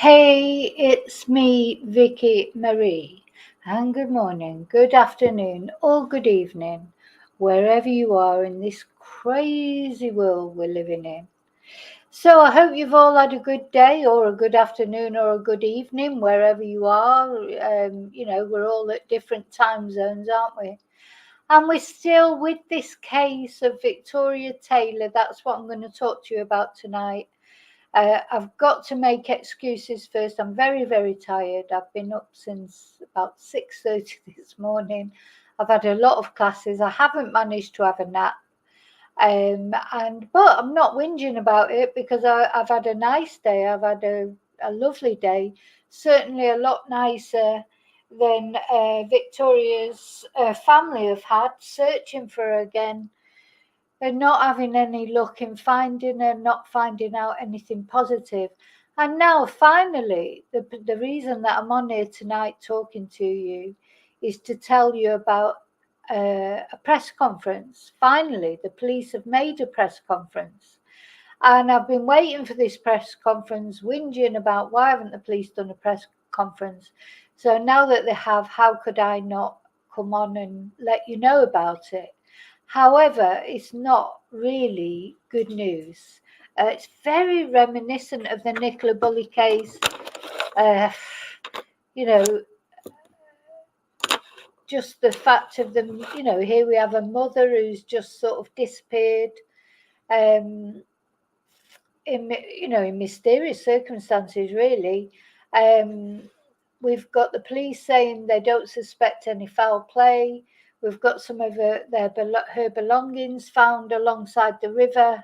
Hey, it's me, Vicky Marie, and good morning, good afternoon, or good evening, wherever you are in this crazy world we're living in. So, I hope you've all had a good day, or a good afternoon, or a good evening, wherever you are. We're all at different time zones, aren't we? And we're still with this case of Victoria Taylor. That's what I'm going to talk to you about tonight. I've got to make excuses first. I'm very, very tired. I've been up since about 6:30 this morning. I've had a lot of classes. I haven't managed to have a nap. But I'm not whinging about it because I've had a nice day. I've had a lovely day. Certainly a lot nicer than Victoria's family have had, searching for her again and not having any luck in finding her, not finding out anything positive. And now, finally, the reason that I'm on here tonight talking to you is to tell you about a press conference. Finally, the police have made a press conference. And I've been waiting for this press conference, whinging about why haven't the police done a press conference. So now that they have, how could I not come on and let you know about it? However, it's not really good news. It's very reminiscent of the Nicola Bulley case. Uh, you know, just the fact of them, here we have a mother who's just sort of disappeared. Um, in mysterious circumstances, really. Um, we've got the police saying they don't suspect any foul play. We've got some of her belongings found alongside the river,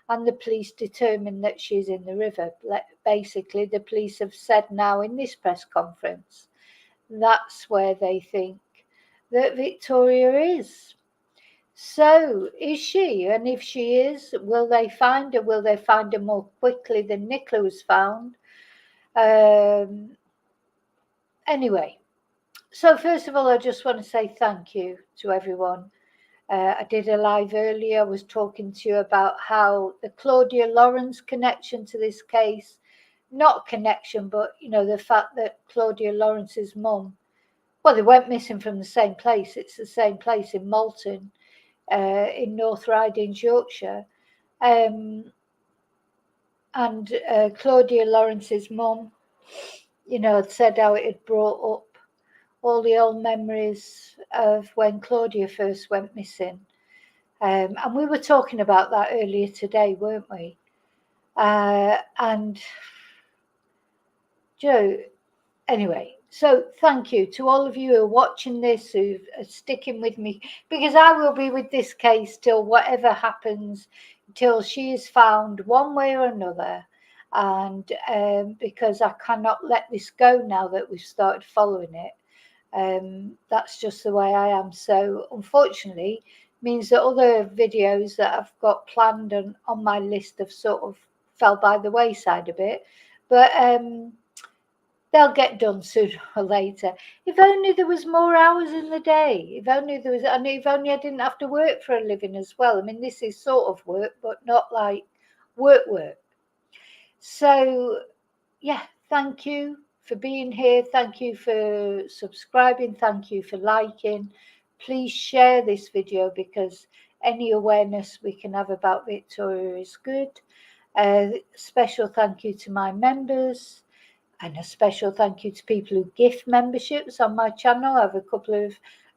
and the police determined that she's in the river. Basically, the police have said now in this press conference that's where they think that Victoria is. So, is she? And if she is, will they find her? Will they find her more quickly than Nicola was found? Um, anyway, so first of all, I just want to say thank you to everyone. I did a live earlier. I was talking to you about how the Claudia Lawrence connection to this case, not connection, but the fact that Claudia Lawrence's mum, well, they went missing from the same place. It's the same place in Malton. In North Riding, Yorkshire. Um, and Claudia Lawrence's mum, had said how it had brought up all the old memories of when Claudia first went missing. And we were talking about that earlier today, weren't we? And Joe, anyway, so thank you to all of you who are watching this, who are sticking with me, because I will be with this case till whatever happens, till she is found one way or another. And because I cannot let this go now that we've started following it. That's just the way I am. So unfortunately, means that other videos that I've got planned and on my list have sort of fell by the wayside a bit. But they'll get done sooner or later. If only there was more hours in the day. If only there was, and if only I didn't have to work for a living as well. I mean, this is sort of work, but not like work. So, yeah, thank you for being here. Thank you for subscribing. Thank you for liking. Please share this video because any awareness we can have about Victoria is good. Special thank you to my members. And a special thank you to people who gift memberships on my channel. I have a couple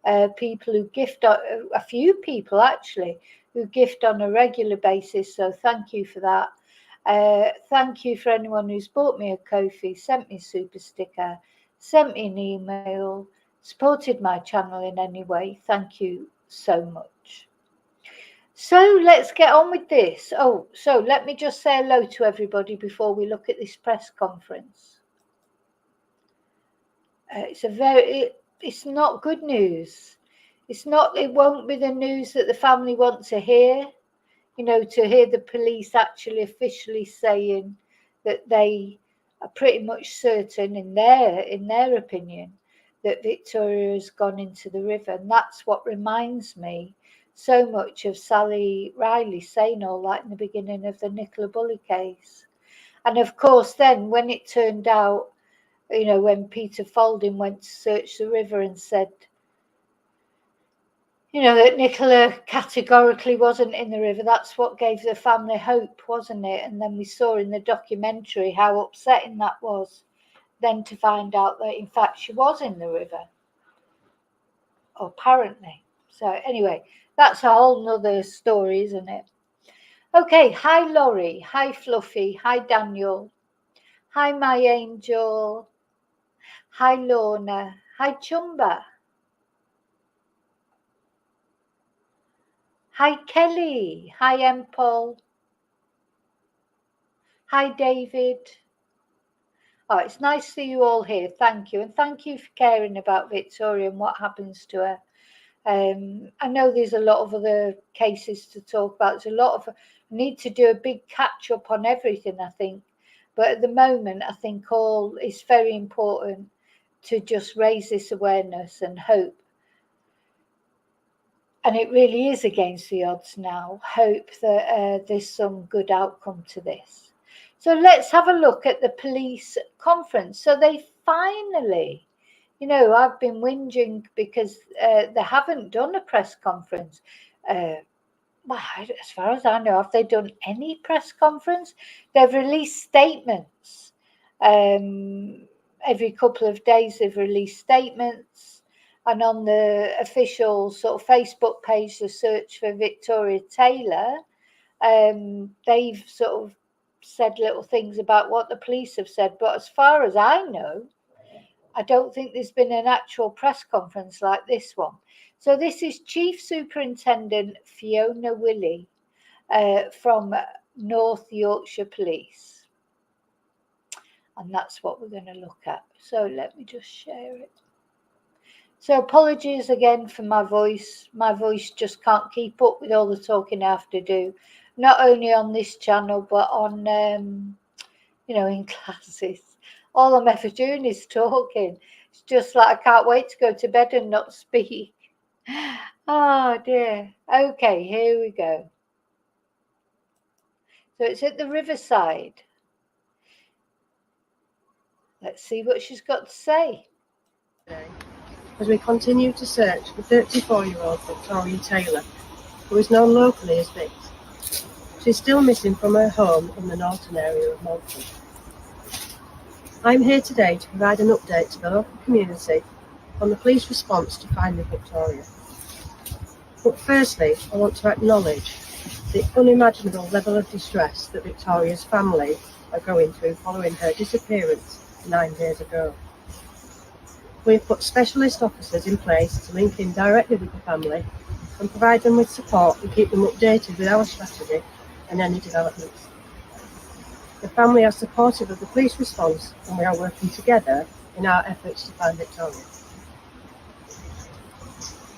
of people who gift, a few people actually, who gift on a regular basis. So thank you for that. Thank you for anyone who's bought me a Ko-fi, sent me a super sticker, sent me an email, supported my channel in any way. Thank you so much. So let's get on with this. Oh, so let me just say hello to everybody before we look at this press conference. It's not good news. It won't be the news that the family want to hear, to hear the police actually officially saying that they are pretty much certain in their opinion that Victoria has gone into the river. And that's what reminds me so much of Sally Riley saying all that in the beginning of the Nicola Bulley case. And of course, then when it turned out, you know, when Peter Falding went to search the river and said, you know, that Nicola categorically wasn't in the river, that's what gave the family hope, wasn't it? And then we saw in the documentary how upsetting that was, then to find out that in fact she was in the river, apparently. So anyway, that's a whole nother story, isn't it? Okay, hi Laurie, hi Fluffy, hi Daniel, hi my angel, hi Lorna, hi Chumba, hi Kelly, hi Paul, hi David. Oh, it's nice to see you all here. Thank you. And thank you for caring about Victoria and what happens to her. I know there's a lot of other cases to talk about. There's a lot of, need to do a big catch up on everything, I think. But at the moment, I think all is very important to just raise this awareness and hope. And it really is against the odds now. Hope that there's some good outcome to this. So let's have a look at the police conference. So they finally, you know, I've been whinging because they haven't done a press conference. Well, as far as I know, have they done any press conference? They've released statements. Every couple of days they've released statements. And on the official sort of Facebook page, the search for Victoria Taylor, they've sort of said little things about what the police have said. But as far as I know, I don't think there's been an actual press conference like this one. So this is Chief Superintendent Fiona Willey from North Yorkshire Police. And that's what we're going to look at. So let me just share it. So apologies again for my voice. My voice just can't keep up with all the talking I have to do, not only on this channel, but on, you know, in classes. All I'm ever doing is talking. It's just like I can't wait to go to bed and not speak. Oh dear. Okay, here we go. So it's at the Riverside. Let's see what she's got to say. As we continue to search for 34-year-old Victoria Taylor, who is known locally as Vic. She's still missing from her home in the Norton area of Malton. I'm here today to provide an update to the local community on the police response to finding Victoria. But firstly, I want to acknowledge the unimaginable level of distress that Victoria's family are going through following her disappearance 9 days ago. We have put specialist officers in place to link in directly with the family and provide them with support and keep them updated with our strategy and any developments. The family are supportive of the police response and we are working together in our efforts to find Victoria.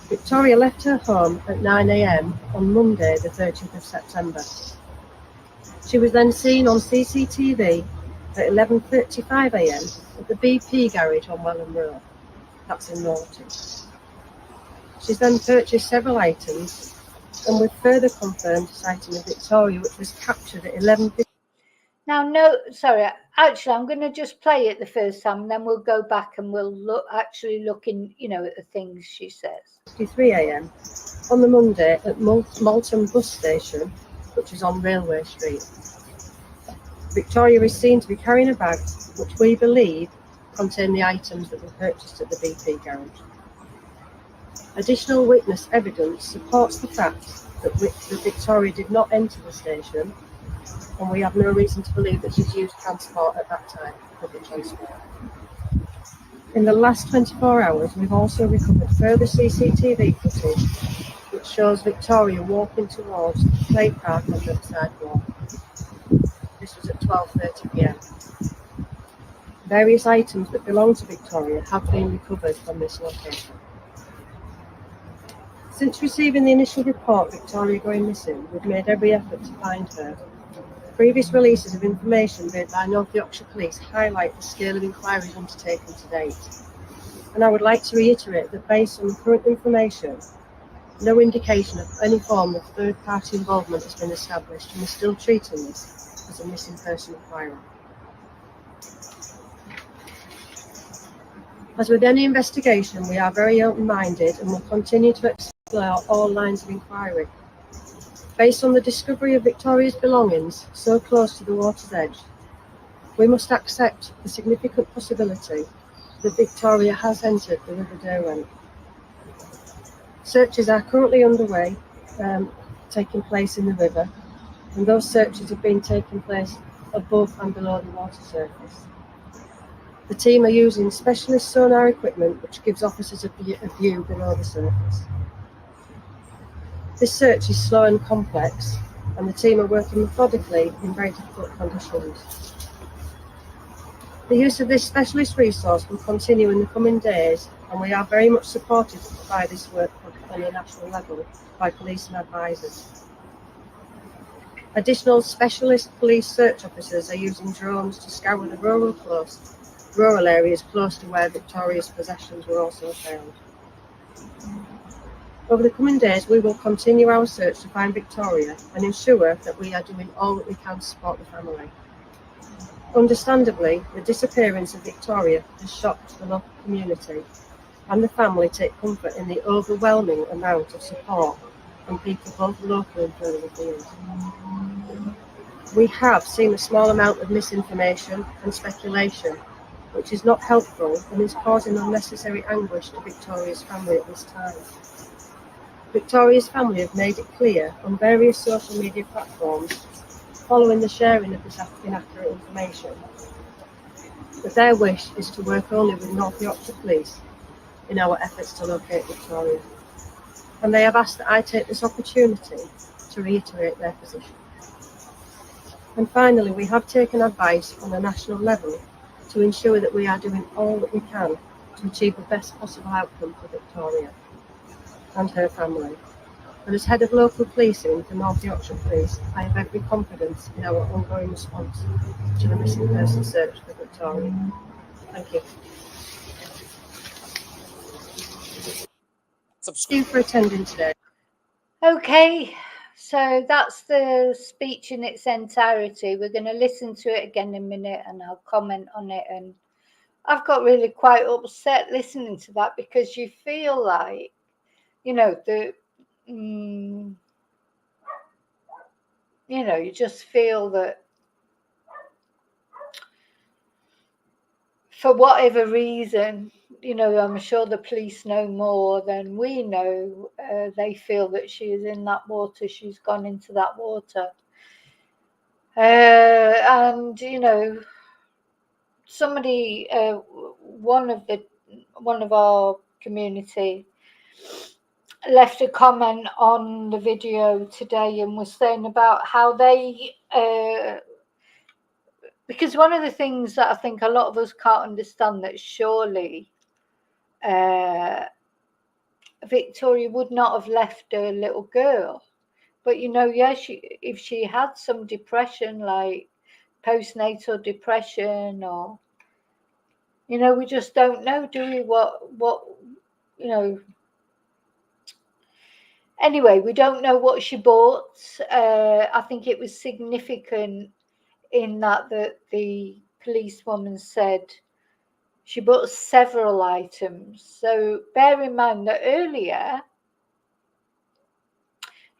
Victoria left her home at 9 a.m. on Monday the 30th of September. She was then seen on CCTV at 11:35 a.m. at the BP garage on Welland Road. That's in Norton. She's then purchased several items and we've further confirmed the sighting of Victoria, which was captured at 11:50. Now, no, sorry, actually, I'm going to just play it the first time and then we'll go back and we'll look in, you know, at the things she says. 3 a.m. on the Monday at Malton bus station, which is on Railway Street. Victoria is seen to be carrying a bag, which we believe contain the items that were purchased at the BP garage. Additional witness evidence supports the fact that Victoria did not enter the station, and we have no reason to believe that she's used transport at that time, public transport. In the last 24 hours, we've also recovered further CCTV footage, which shows Victoria walking towards the play park on the sidewalk. This was at 12:30 p.m. Various items that belong to Victoria have been recovered from this location. Since receiving the initial report of Victoria going missing, we've made every effort to find her. Previous releases of information made by North Yorkshire Police highlight the scale of inquiries undertaken to date. And I would like to reiterate that based on the current information, no indication of any form of third-party involvement has been established, and we're still treating this as a missing person inquiry. As with any investigation, we are very open-minded and will continue to explore all lines of inquiry. Based on the discovery of Victoria's belongings so close to the water's edge, we must accept the significant possibility that Victoria has entered the River Derwent. Searches are currently underway, taking place in the river, and those searches have been taking place above and below the water surface. The team are using specialist sonar equipment which gives officers a view below the surface. This search is slow and complex, and the team are working methodically in very difficult conditions. The use of this specialist resource will continue in the coming days, and we are very much supported by this work on a national level by police and advisors. Additional specialist police search officers are using drones to scour the rural areas close to where Victoria's possessions were also found. Over the coming days, we will continue our search to find Victoria and ensure that we are doing all that we can to support the family. Understandably, the disappearance of Victoria has shocked the local community, and the family take comfort in the overwhelming amount of support from people both local and further afield. We have seen a small amount of misinformation and speculation, which is not helpful and is causing unnecessary anguish to Victoria's family at this time. Victoria's family have made it clear on various social media platforms, following the sharing of this inaccurate information, that their wish is to work only with North Yorkshire Police in our efforts to locate Victoria, and they have asked that I take this opportunity to reiterate their position. And finally, we have taken advice on a national level to ensure that we are doing all that we can to achieve the best possible outcome for Victoria and her family. And as head of local policing for North Yorkshire Police, I have every confidence in our ongoing response to the missing person search for Victoria. Thank you. Thank you for attending today. Okay, so that's the speech in its entirety. We're going to listen to it again in a minute and I'll comment on it. And I've got really quite upset listening to that, because you feel like, you know, you just feel that for whatever reason, I'm sure the police know more than we know. They feel that she is in that water. She's gone into that water. And, somebody, one of our community left a comment on the video today and was saying about how they, because one of the things that I think a lot of us can't understand, that surely Victoria would not have left her little girl. But, if she had some depression, like postnatal depression, or, we just don't know, do we, what Anyway, we don't know what she bought. I think it was significant in that the policewoman said she bought several items. So bear in mind that earlier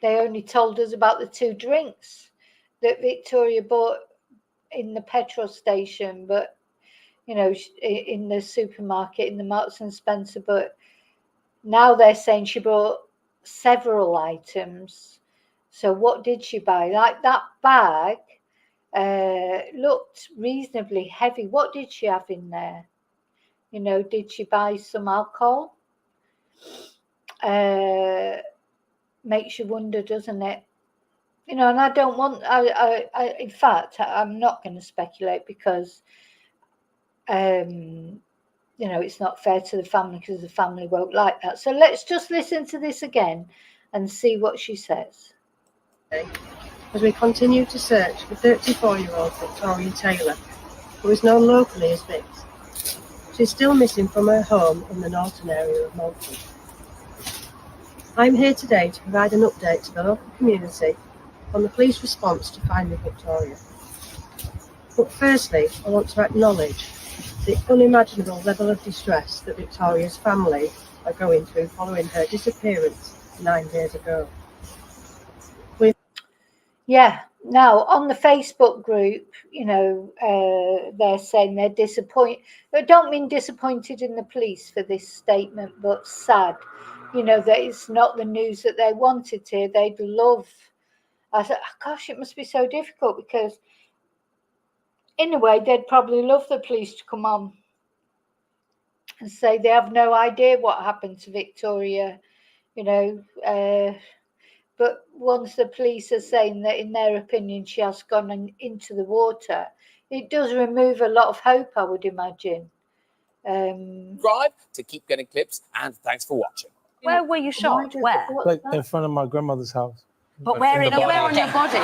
they only told us about the 2 drinks that Victoria bought in the petrol station, but in the supermarket, in the Marks and Spencer. But now they're saying she bought several items. So what did she buy? Like, that bag looked reasonably heavy. What did she have in there? Did she buy some alcohol? Makes you wonder, doesn't it? And I don't want, I in fact, I'm not going to speculate, because it's not fair to the family, because the family won't like that. So let's just listen to this again and see what she says. As we continue to search for 34-year-old Victoria Taylor, who is known locally as Vic. She is still missing from her home in the Norton area of Malton. I'm here today to provide an update to the local community on the police response to finding Victoria. But firstly, I want to acknowledge the unimaginable level of distress that Victoria's family are going through following her disappearance 9 days ago. Yeah. Now, on the Facebook group, you know, they're saying they're disappointed. I don't mean disappointed in the police for this statement, but sad, you know, that it's not the news that they wanted to. They'd love. I said, oh, gosh, it must be so difficult because, in a way, they'd probably love the police to come on and say they have no idea what happened to Victoria, you know. But once the police are saying that, in their opinion, she has gone into the water, it does remove a lot of hope, I would imagine. Subscribe to keep getting clips, and thanks for watching. Where were you shot? Where? Like in front of my grandmother's house. But where in where on your body?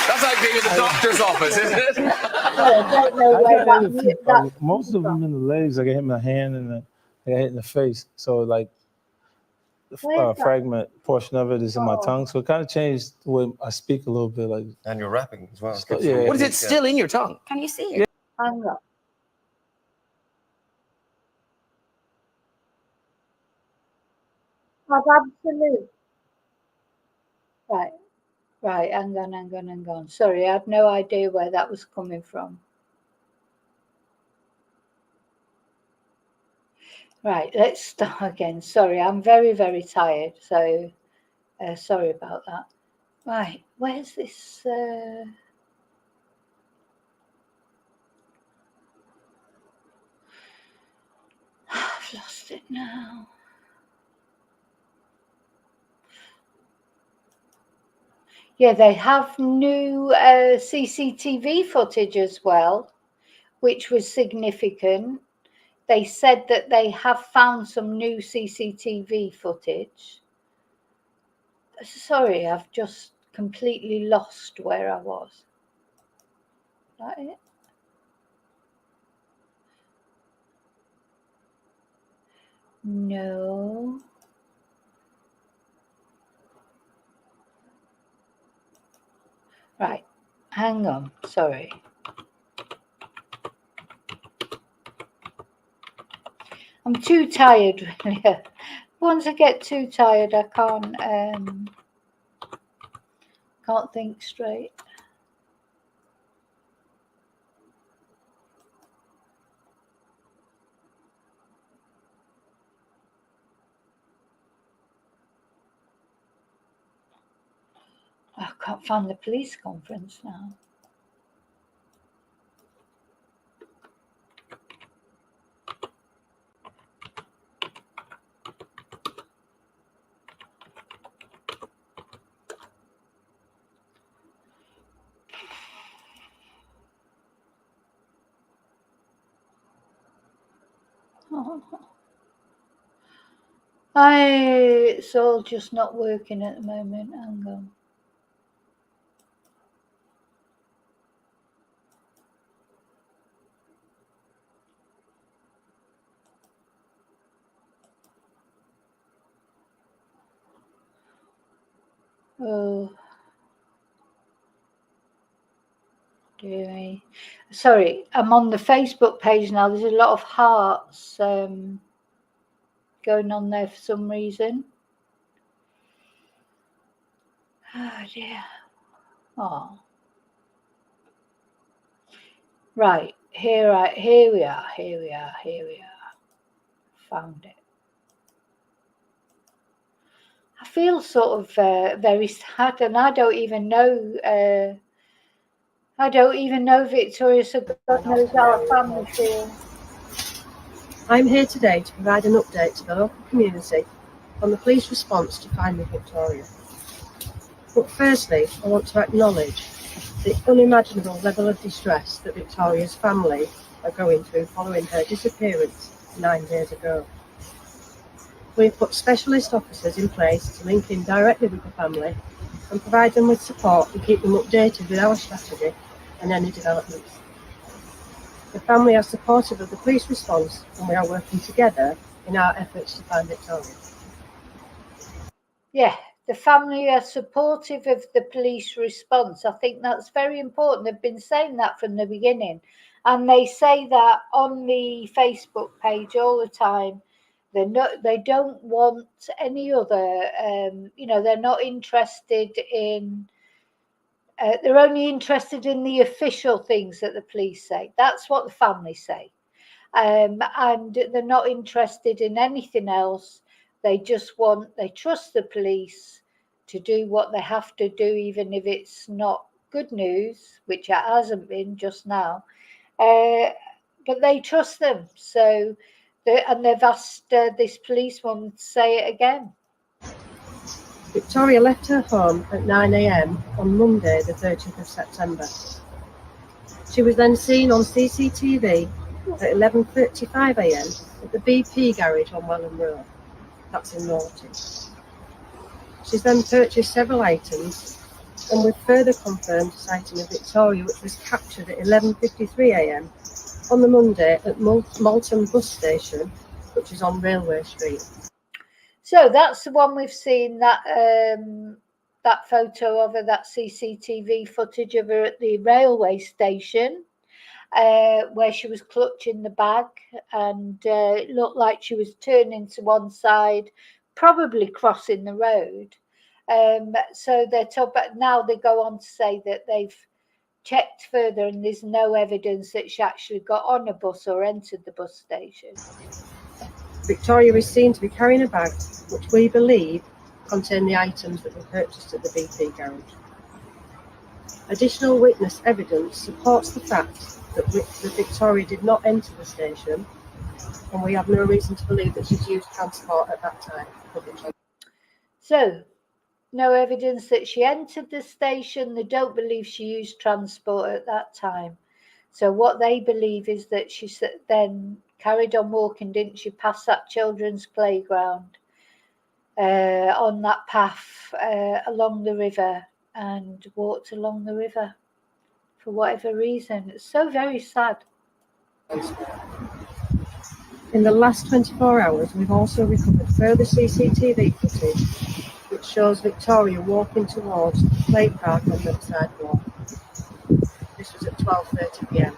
That's like being in the doctor's office, isn't it? I don't know where that Most of them in the legs. I get hit in the hand and I get hit in the face. So like the fragment portion of it is in my tongue. So it kind of changed the way I speak a little bit. Like, and you're rapping as well. Yeah. What is it still in your tongue? Can you see it? Hang on. Absolute. Right, hang on. Sorry, I had no idea where that was coming from. Right, let's start again. Sorry, I'm very, very tired, so sorry about that. Right, where's this? I've lost it now. Yeah, they have new CCTV footage as well, which was significant. They said that they have found some new CCTV footage. Sorry, I've just completely lost where I was. Is that it? No. Right, hang on, sorry. I'm too tired, really. Once I get too tired, I can't think straight. I can't find the police conference now. It's all just not working at the moment. Hang on. Oh, dear me. Sorry, I'm on the Facebook page now. There's a lot of hearts going on there for some reason. Oh dear. Oh. Right, here we are. Found it. I feel sort of very sad, and I don't even know Victoria, so God knows how our family feels. I'm here today to provide an update to the local community on the police response to finding Victoria. But firstly, I want to acknowledge the unimaginable level of distress that Victoria's family are going through following her disappearance 9 days ago. We've put specialist officers in place to link in directly with the family and provide them with support and keep them updated with our strategy and any developments. The family are supportive of the police response, and we are working together in our efforts to find Victoria. Yeah, The family are supportive of the police response. I think that's very important. They've been saying that from the beginning. And they say that on the Facebook page all the time. They don't want any other, they're not interested in, they're only interested in the official things that the police say. That's what the family say. And they're not interested in anything else. They trust the police to do what they have to do, even if it's not good news, which it hasn't been just now. But they trust them. So, they've asked this policewoman to say it again. Victoria left her home at 9 a.m. on Monday, the 30th of September. She was then seen on CCTV at 11:35 a.m. at the BP garage on Welham Road. That's in Norton. She's then purchased several items, and we've further confirmed the sighting of Victoria, which was captured at 11:53 a.m. on the Monday at Malton bus station, which is on Railway Street. So that's the one we've seen, that photo of her, that CCTV footage of her at the railway station, where she was clutching the bag, and it looked like she was turning to one side, probably crossing the road. So now they go on to say that they've checked further and there's no evidence that she actually got on a bus or entered the bus station. Victoria is seen to be carrying a bag which we believe contained the items that were purchased at the BP garage. Additional witness evidence supports the fact that Victoria did not enter the station, and we have no reason to believe that she's used transport at that time. So, no evidence that she entered the station. They don't believe she used transport at that time. So what they believe is that she then carried on walking, didn't she, past that children's playground, on that path along the river, and walked along the river for whatever reason. It's so very sad. In the last 24 hours, we've also recovered further CCTV footage which shows Victoria walking towards the play park on the sidewalk. This was at 12:30 p.m.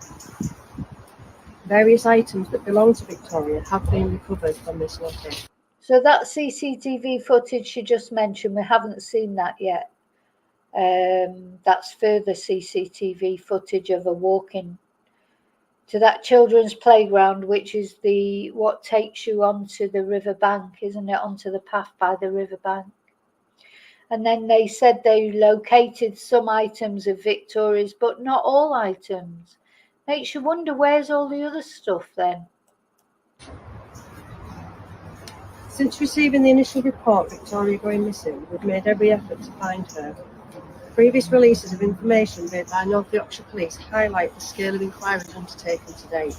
Various items that belong to Victoria have been recovered from this location. So that CCTV footage she just mentioned, we haven't seen that yet. That's further CCTV footage of her walking to that children's playground, which is what takes you onto the riverbank, isn't it? Onto the path by the riverbank. And then they said they located some items of Victoria's, but not all items. Makes you wonder, where's all the other stuff then? Since receiving the initial report of Victoria going missing, we've made every effort to find her. Previous releases of information made by North Yorkshire Police highlight the scale of inquiries undertaken to date.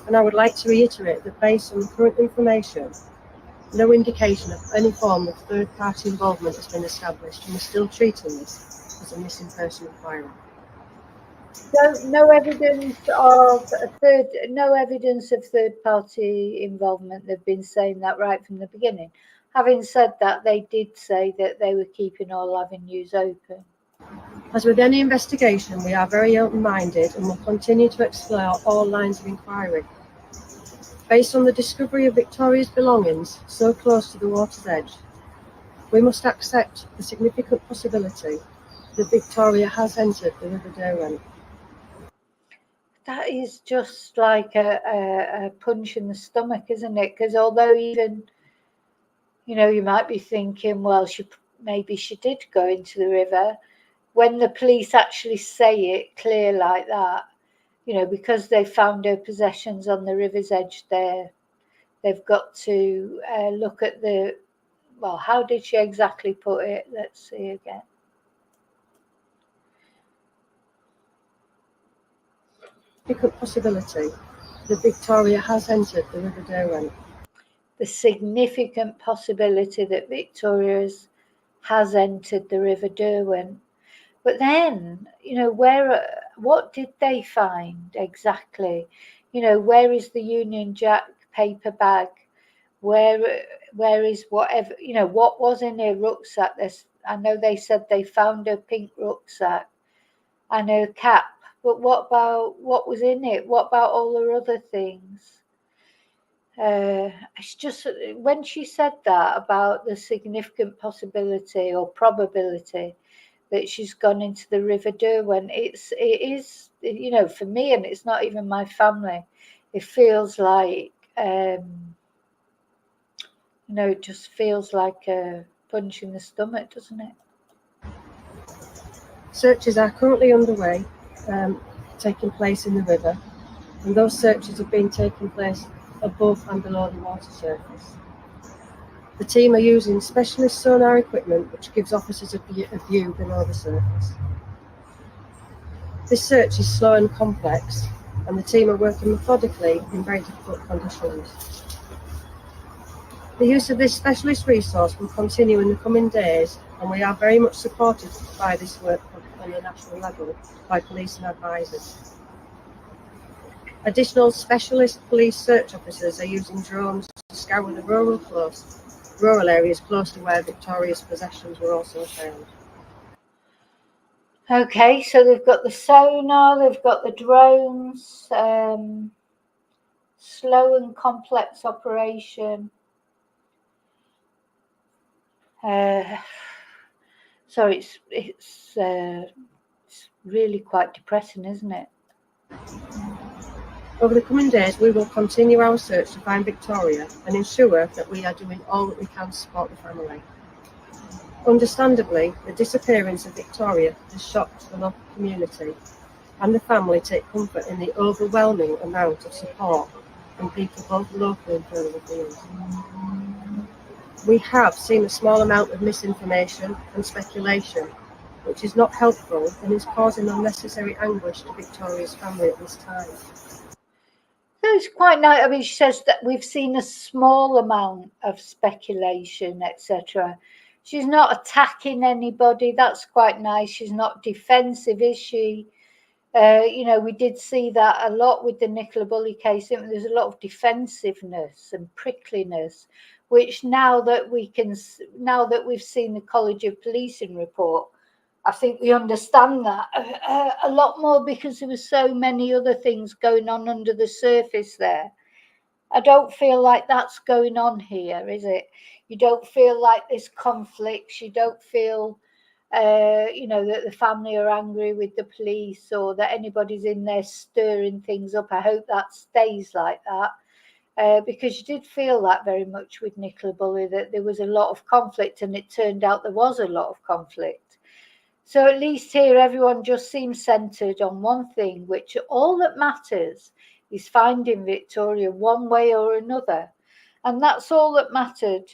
And I would like to reiterate that based on the current information, no indication of any form of third-party involvement has been established, and we're still treating this as a missing person inquiry. So no evidence of third-party involvement. They've been saying that right from the beginning. Having said that, they did say that they were keeping all avenues open. As with any investigation, we are very open-minded and will continue to explore all lines of inquiry. Based on the discovery of Victoria's belongings so close to the water's edge, we must accept the significant possibility that Victoria has entered the River Derwent. That is just like a punch in the stomach, isn't it? Because although even, you might be thinking, well, maybe she did go into the river, when the police actually say it clear like that, because they found her possessions on the river's edge there, they've got to look at how did she exactly put it? Let's see again. Significant possibility that Victoria has entered the River Derwent. The significant possibility that Victoria has entered the River Derwent. But then, what did they find exactly? Where is the Union Jack paper bag where is whatever, you know, what was in her rucksack? I know they said they found her pink rucksack and her cap, but what about what was in it? What about all her other things? It's just when she said that about the significant possibility or probability that she's gone into the River Derwent, it is, you know, for me, and it's not even my family, it feels like, you know, it just feels like a punch in the stomach, doesn't it? Searches are currently underway, taking place in the river, and those searches have been taking place above and below the water surface. The team are using specialist sonar equipment which gives officers a view below the surface. This search is slow and complex, and the team are working methodically in very difficult conditions. The use of this specialist resource will continue in the coming days, and we are very much supported by this work on the national level by police and advisors. Additional specialist police search officers are using drones to scour the rural areas close to where Victoria's possessions were also found. Okay, so they've got the sonar, they've got the drones, slow and complex operation. So it's really quite depressing, isn't it? Over the coming days, we will continue our search to find Victoria and ensure that we are doing all that we can to support the family. Understandably, the disappearance of Victoria has shocked the local community, and the family take comfort in the overwhelming amount of support from people both locally and further afield. We have seen a small amount of misinformation and speculation, which is not helpful and is causing unnecessary anguish to Victoria's family at this time. So it's quite nice. I mean, she says that we've seen a small amount of speculation, etc. She's not attacking anybody. That's quite nice. She's not defensive, is she? You know, we did see that a lot with the Nicola Bulley case. There's a lot of defensiveness and prickliness, which now that we've seen the College of Policing report, I think we understand that a lot more, because there were so many other things going on under the surface there. I don't feel like that's going on here, is it? You don't feel like there's conflicts. You don't feel, you know, that the family are angry with the police or that anybody's in there stirring things up. I hope that stays like that, because you did feel that very much with Nicola Bulley, that there was a lot of conflict, and it turned out there was a lot of conflict. So at least here everyone just seems centred on one thing, which all that matters is finding Victoria one way or another. And that's all that mattered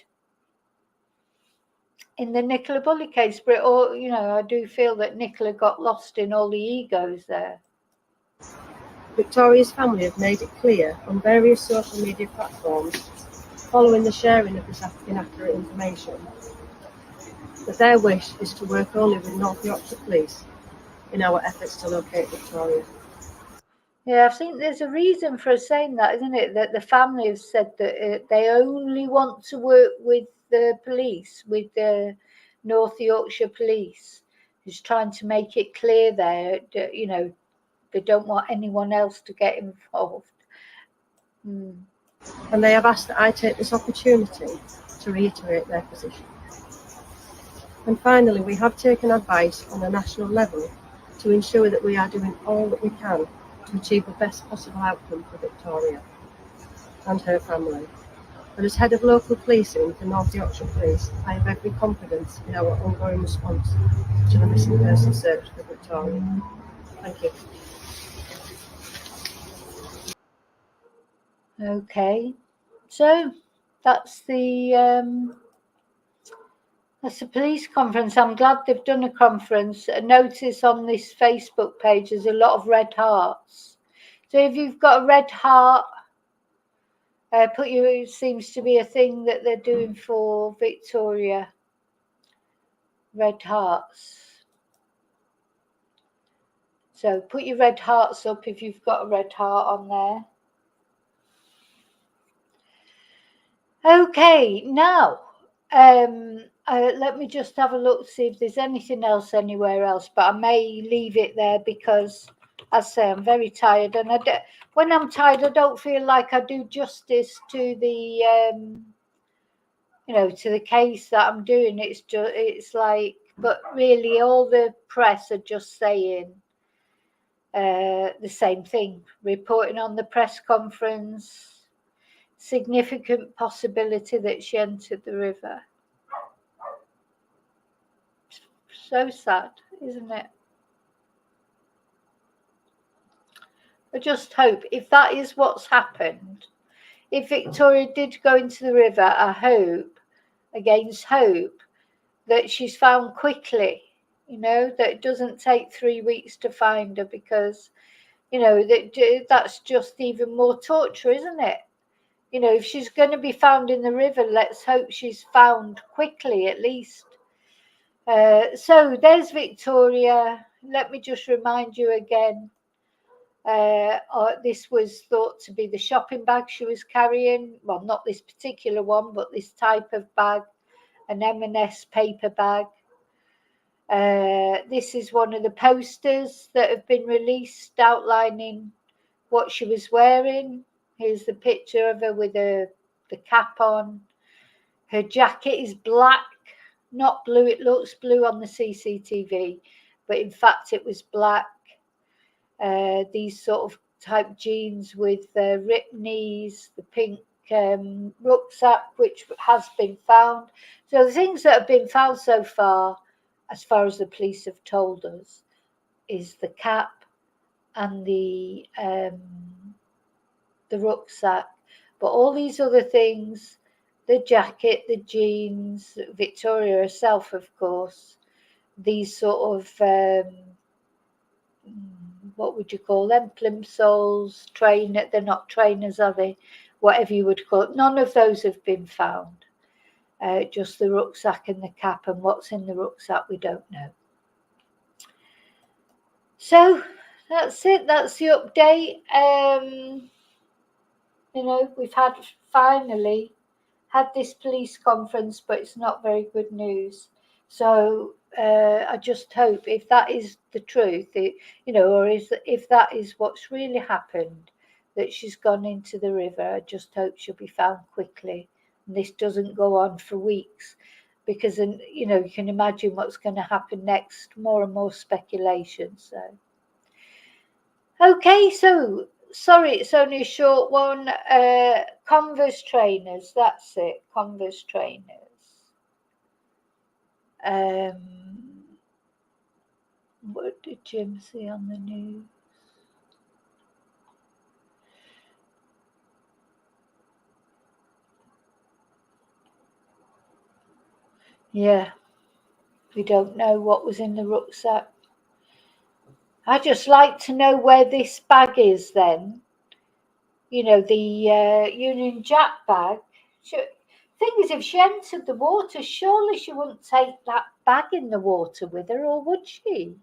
in the Nicola Bulley case. But, you know, I do feel that Nicola got lost in all the egos there. Victoria's family have made it clear on various social media platforms, following the sharing of this inaccurate information, that their wish is to work only with North Yorkshire Police in our efforts to locate Victoria. Yeah, I think there's a reason for saying that, isn't it? That the family have said that they only want to work with the police, with the North Yorkshire Police. Just trying to make it clear there that, you know, they don't want anyone else to get involved. And they have asked that I take this opportunity to reiterate their position. And finally, we have taken advice on a national level to ensure that we are doing all that we can to achieve the best possible outcome for Victoria and her family. And as head of local policing for North Yorkshire Police, I have every confidence in our ongoing response to the missing person search for Victoria. Thank you. Okay, so that's the police conference. I'm glad they've done a conference. A notice on this Facebook page, there's a lot of red hearts. So if you've got a red heart, it seems to be a thing that they're doing for Victoria. Red hearts. So put your red hearts up if you've got a red heart on there. Okay, now let me just have a look, see if there's anything else anywhere else, but I may leave it there because, as I say, I'm very tired, and when I'm tired, I don't feel like I do justice to the to the case that I'm doing. It's like, but really, all the press are just saying the same thing, reporting on the press conference. Significant possibility that she entered the river. So sad, isn't it? I just hope, if that is what's happened, if Victoria did go into the river, I hope, against hope, that she's found quickly, that it doesn't take 3 weeks to find her, because, that's just even more torture, isn't it? If she's going to be found in the river, let's hope she's found quickly at least. So there's Victoria. Let me just remind you again. This was thought to be the shopping bag she was carrying. Well, not this particular one, but this type of bag, an M&S paper bag. This is one of the posters that have been released outlining what she was wearing. Here's the picture of her with the cap on. Her jacket is black, not blue. It looks blue on the CCTV, but in fact it was black. These sort of type jeans with ripped knees, the pink rucksack, which has been found. So the things that have been found so far, as far as the police have told us, is the cap and the rucksack. But all these other things, the jacket, the jeans, Victoria herself, of course, these sort of, what would you call them? Plimsolls, they're not trainers, are they? Whatever you would call it. None of those have been found. Just the rucksack and the cap, and what's in the rucksack, we don't know. So that's it. That's the update. We've finally had this police conference, but it's not very good news. So I just hope, if that is the truth, if that is what's really happened, that she's gone into the river, I just hope she'll be found quickly, and this doesn't go on for weeks, because then you can imagine what's going to happen next. More and more speculation. So okay, so sorry, it's only a short one. Converse trainers, that's it. Converse trainers. What did Jim see on the news? Yeah, we don't know what was in the rucksack. I'd just like to know where this bag is then. The Union Jack bag. Thing is, if she entered the water, surely she wouldn't take that bag in the water with her, or would she?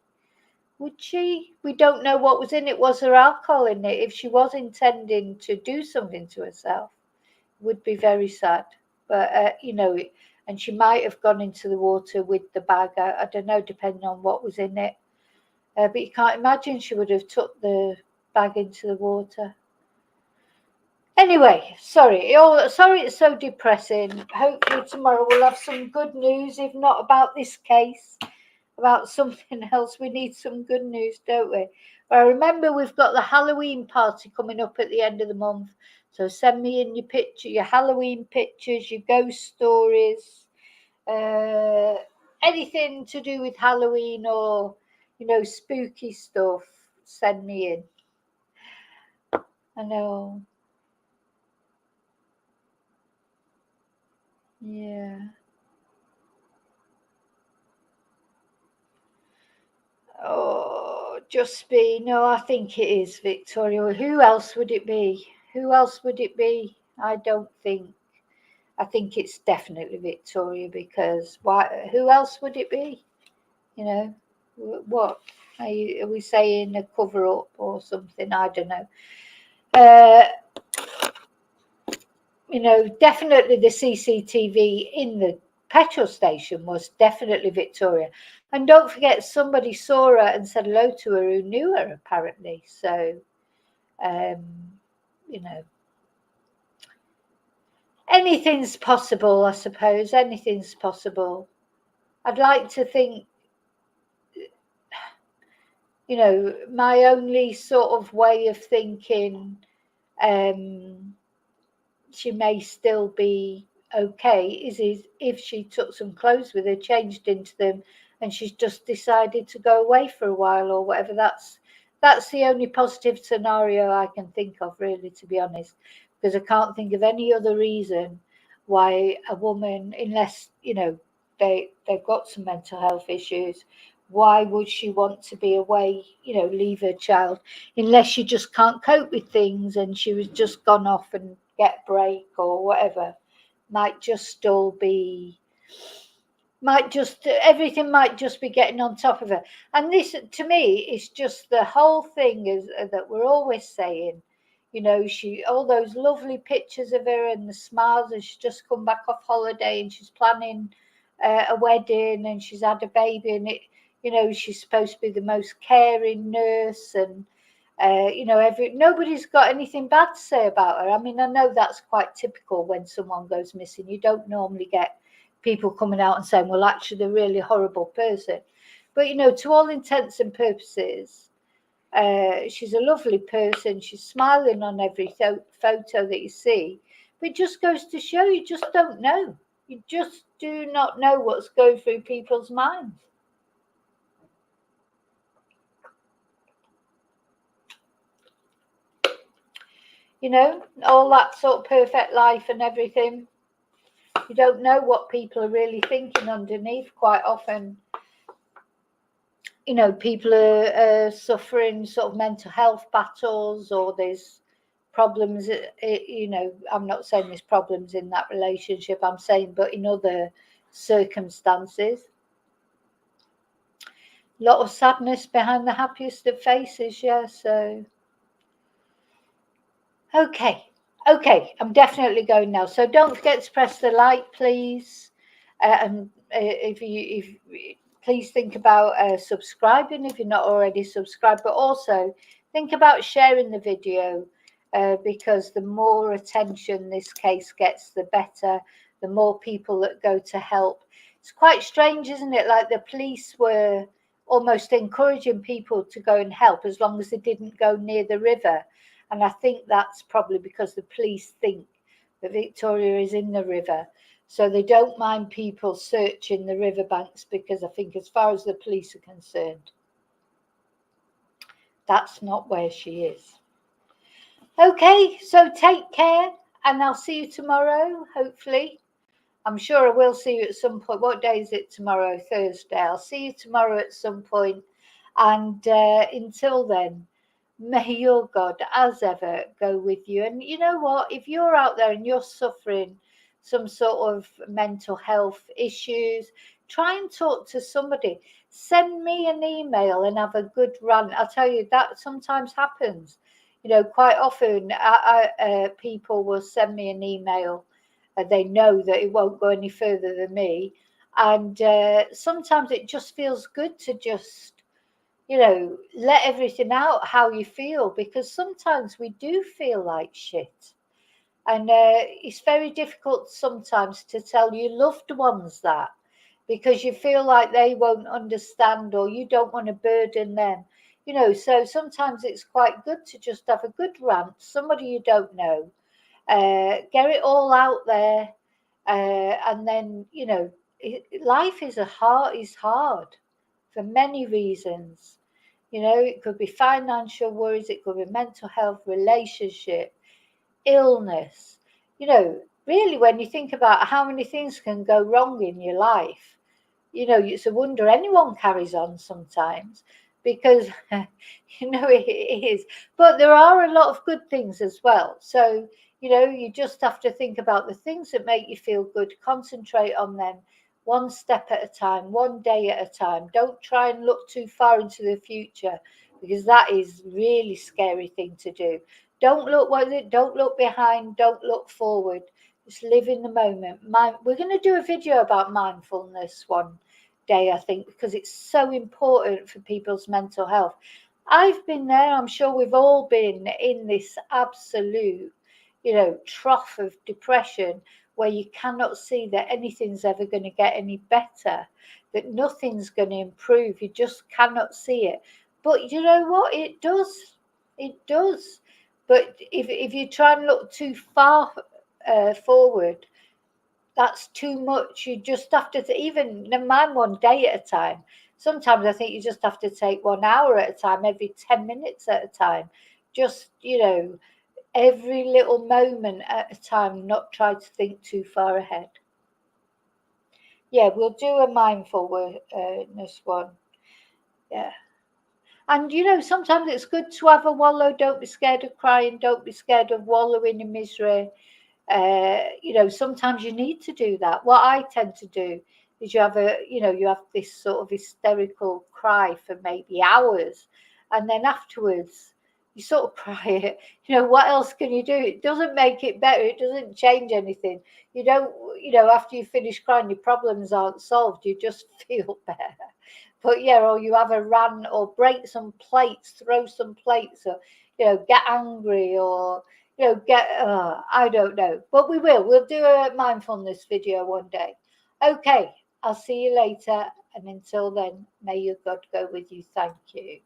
Would she? We don't know what was in it. Was there alcohol in it? If she was intending to do something to herself, it would be very sad. But, and she might have gone into the water with the bag. I don't know, depending on what was in it. But you can't imagine she would have took the bag into the water. Anyway, sorry it's so depressing. Hopefully tomorrow we'll have some good news, if not about this case, about something else. We need some good news, don't we? But remember, we've got the Halloween party coming up at the end of the month. So send me in your Halloween pictures, your ghost stories, anything to do with Halloween or, spooky stuff. Send me in. I know. Yeah. Oh, just be. No, I think it is Victoria. Who else would it be? I don't think. I think it's definitely Victoria, because why? Who else would it be? What? Are we saying a cover up or something? I don't know. you know, definitely the CCTV in the petrol station was definitely Victoria. And don't forget, somebody saw her and said hello to her who knew her, apparently. So, you know, anything's possible, I suppose. Anything's possible. I'd like to think, you know, my only sort of way of thinking, she may still be okay, is if she took some clothes with her, changed into them, and she's just decided to go away for a while or whatever. That's the only positive scenario I can think of, really, to be honest, because I can't think of any other reason why a woman, unless, you know, they've got some mental health issues, why would she want to be away, you know, leave her child, unless she just can't cope with things and she was just gone off and get a break or whatever. Might just still be, everything might just be getting on top of her. And this, to me, is just the whole thing is that we're always saying, you know, all those lovely pictures of her and the smiles, and she's just come back off holiday and she's planning a wedding and she's had a baby, and it, you know, she's supposed to be the most caring nurse, and you know, nobody's got anything bad to say about her. I mean, I know that's quite typical when someone goes missing. You don't normally get people coming out and saying, well, actually, they're a really horrible person. But, you know, to all intents and purposes, she's a lovely person. She's smiling on every photo that you see. But it just goes to show you just don't know. You just do not know what's going through people's minds. You know, all that sort of perfect life and everything. You don't know what people are really thinking underneath quite often. You know, people are suffering sort of mental health battles, or there's problems, you know, I'm not saying there's problems in that relationship, I'm saying, but in other circumstances. A lot of sadness behind the happiest of faces, yeah, so. Okay, I'm definitely going now. So don't forget to press the like, please. And please think about subscribing if you're not already subscribed, but also think about sharing the video, because the more attention this case gets, the better, the more people that go to help. It's quite strange, isn't it? Like the police were almost encouraging people to go and help as long as they didn't go near the river. And I think that's probably because the police think that Victoria is in the river. So they don't mind people searching the riverbanks, because I think as far as the police are concerned, that's not where she is. Okay, so take care, and I'll see you tomorrow, hopefully. I'm sure I will see you at some point. What day is it tomorrow? Thursday. I'll see you tomorrow at some point. And until then, may your God, as ever, go with you. And you know what? If you're out there and you're suffering some sort of mental health issues, try and talk to somebody. Send me an email and have a good rant. I'll tell you, that sometimes happens. You know, quite often people will send me an email. They know that it won't go any further than me. And sometimes it just feels good to just, you know, let everything out, how you feel, because sometimes we do feel like shit. And it's very difficult sometimes to tell your loved ones that, because you feel like they won't understand, or you don't want to burden them. You know, so sometimes it's quite good to just have a good rant, somebody you don't know, get it all out there. And then, you know, life is hard for many reasons. You know, it could be financial worries, it could be mental health, relationship, illness. You know, really, when you think about how many things can go wrong in your life, you know, it's a wonder anyone carries on sometimes, because, you know, it is. But there are a lot of good things as well. So, you know, you just have to think about the things that make you feel good, concentrate on them. One step at a time, one day at a time. Don't try and look too far into the future, because that is really scary thing to do. Don't look behind, don't look forward. Just live in the moment. We're going to do a video about mindfulness one day, I think, because it's so important for people's mental health. I've been there. I'm sure we've all been in this absolute, trough of depression where you cannot see that anything's ever going to get any better, that nothing's going to improve. You just cannot see it. But you know what? It does. It does. But if you try and look too far forward, that's too much. You just have to, even never mind 1 day at a time. Sometimes I think you just have to take 1 hour at a time, every 10 minutes at a time. Just, every little moment at a time, not try to think too far ahead. Yeah, we'll do a mindfulness one. Yeah. And, sometimes it's good to have a wallow. Don't be scared of crying. Don't be scared of wallowing in misery. Sometimes you need to do that. What I tend to do is you have this sort of hysterical cry for maybe hours. And then afterwards, you sort of cry it. What else can you do? It doesn't make it better. It doesn't change anything. You don't, after you finish crying, your problems aren't solved. You just feel better. But yeah, or you have a rant or break some plates, throw some plates, or, get angry or, I don't know. But we'll do a mindfulness video one day. Okay, I'll see you later. And until then, may your God go with you. Thank you.